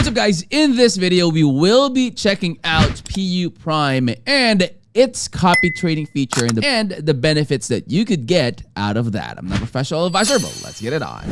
What's up, guys? In this video, we will be checking out puprime and its copy trading feature and the benefits that you could get out of that. I'm not a professional advisor, but let's get it on.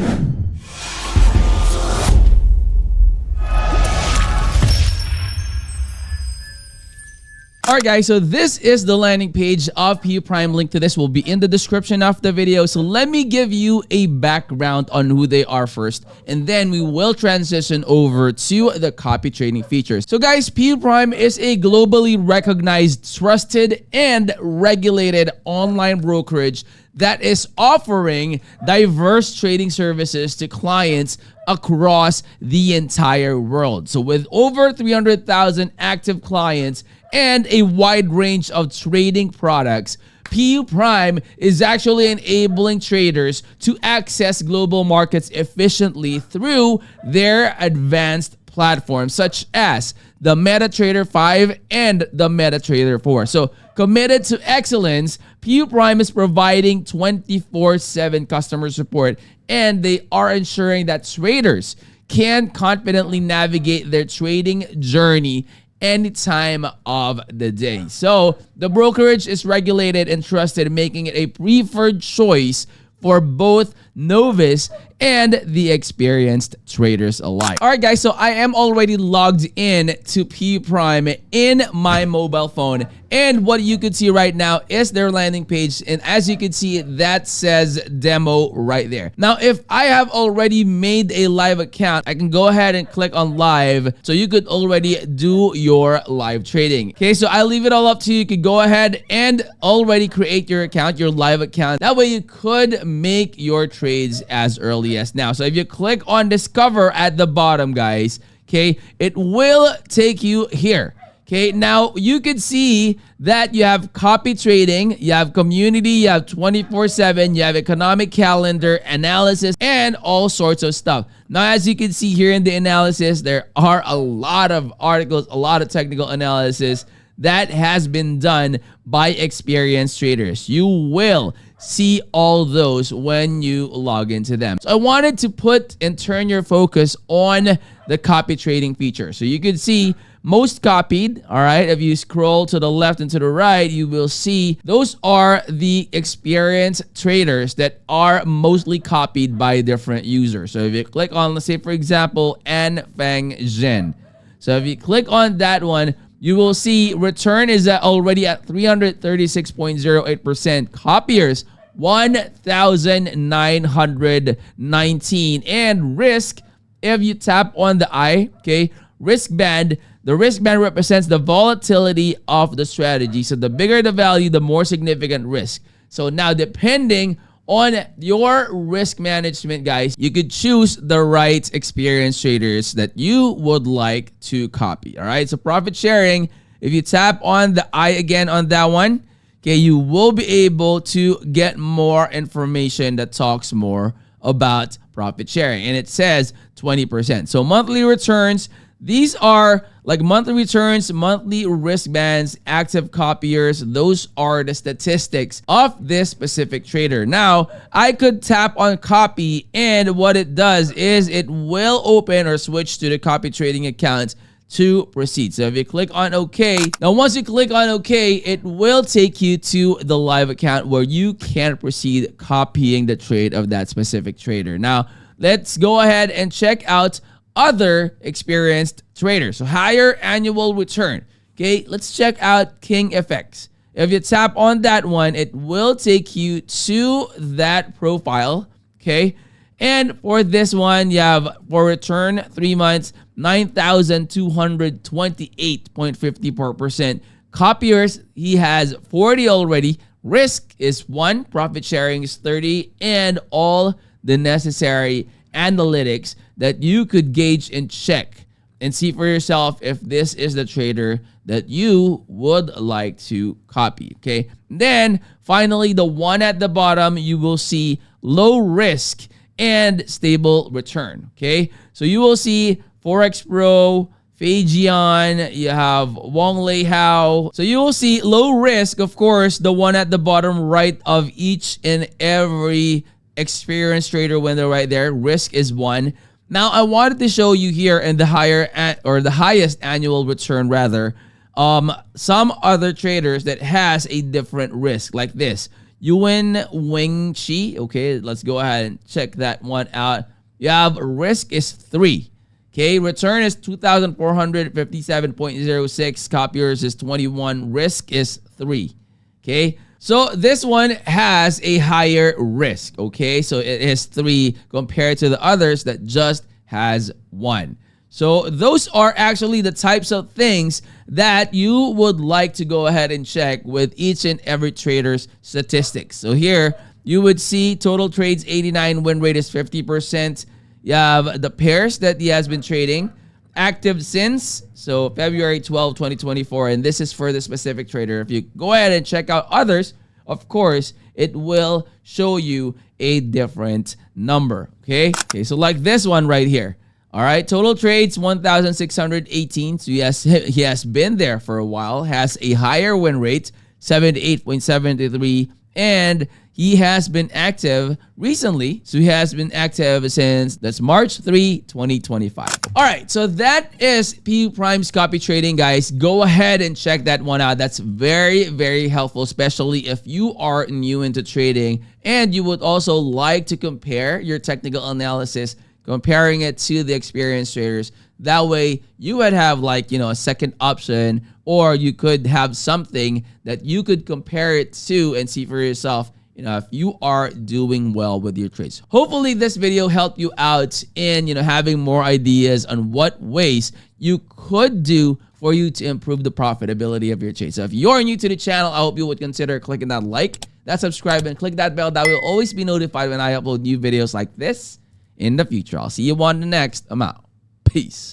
Alright guys, so this is the landing page of puprime. Link to this will be in the description of the video. So let me give you a background on who they are first, and then we will transition over to the copy trading features. So guys, puprime is a globally recognized, trusted, and regulated online brokerage that is offering diverse trading services to clients across the entire world. So with over 300,000 active clients and a wide range of trading products, puprime is actually enabling traders to access global markets efficiently through their advanced platforms such as the MetaTrader 5 and the MetaTrader 4. So committed to excellence, puprime is providing 24/7 customer support, and they are ensuring that traders can confidently navigate their trading journey any time of the day. So the brokerage is regulated and trusted, making it a preferred choice for both novice and the experienced traders alike. All right, guys, so I am already logged in to puprime in my mobile phone, and what you could see right now is their landing page, and as you can see, that says demo right there. Now, if I have already made a live account, I can go ahead and click on live, so you could already do your live trading. Okay, so I leave it all up to you. You could go ahead and already create your account, your live account. That way you could make your trades as early as now. So if you click on discover at the bottom, guys, okay, it will take you here. Okay, now you can see that you have copy trading, you have community, you have 24/7, you have economic calendar, analysis, and all sorts of stuff. Now, as you can see here in the analysis, there are a lot of articles, a lot of technical analysis that has been done by experienced traders. You will see all those when you log into them. So I wanted to put and turn your focus on the copy trading feature. So you can see most copied, all right? If you scroll to the left and to the right, you will see those are the experienced traders that are mostly copied by different users. So if you click on, let's say, for example, An Feng Zhen. So if you click on that one, you will see return is already at 336.08%. Copiers, 1,919. And risk, if you tap on the I, okay, risk band, the risk band represents the volatility of the strategy. So the bigger the value, the more significant risk. So now, depending on your risk management, guys, you could choose the right experienced traders that you would like to copy. All right, so profit sharing, if you tap on the I again on that one, okay, you will be able to get more information that talks more about profit sharing, and it says 20%. So monthly returns, these are like monthly returns, monthly wristbands, active copiers. Those are the statistics of this specific trader. Now, I could tap on copy, and what it does is it will open or switch to the copy trading account to proceed. So if you click on OK, now once you click on OK, it will take you to the live account where you can proceed copying the trade of that specific trader. Now, let's go ahead and check out other experienced traders. So higher annual return. Okay, let's check out King FX. If you tap on that one, it will take you to that profile. Okay, and for this one, you have for return 3 months, 9,228.54%. Copiers, he has 40 already. Risk is 1, profit sharing is 30, and all the necessary analytics that you could gauge and check and see for yourself if this is the trader that you would like to copy. Okay, then finally, the one at the bottom, you will see low risk and stable return. Okay, so you will see Forex Pro, Feijian, you have Wong Lei Hao. So you will see low risk, of course, the one at the bottom right of each and every experienced trader when they're right there. Risk is 1. Now, I wanted to show you here in the the highest annual return rather, some other traders that has a different risk like this. Yuan Wing Chi. Okay, let's go ahead and check that one out. You have risk is 3. Okay, return is 2,457.06. Copiers is 21. Risk is 3. Okay, so this one has a higher risk. Okay, so it is 3 compared to the others that just has 1. So those are actually the types of things that you would like to go ahead and check with each and every trader's statistics. So here you would see total trades 89, win rate is 50%. You have the pairs that he has been trading, active since, so February 12, 2024, and this is for the specific trader. If you go ahead and check out others, of course, it will show you a different number, okay? Okay, so like this one right here. All right, total trades 1,618. So he has been there for a while, has a higher win rate, 78.73, and he has been active recently. So he has been active since that's March 3, 2025. All right, so that is puprime's copy trading, guys. Go ahead and check that one out. That's very, very helpful, especially if you are new into trading and you would also like to compare your technical analysis, comparing it to the experienced traders. That way you would have like, a second option, or you could have something that you could compare it to and see for yourself, if you are doing well with your trades. Hopefully this video helped you out in, having more ideas on what ways you could do for you to improve the profitability of your trades. So if you're new to the channel, I hope you would consider clicking that like, that subscribe, and click that bell. That will always be notified when I upload new videos like this in the future. I'll see you on the next. I'm out. Peace.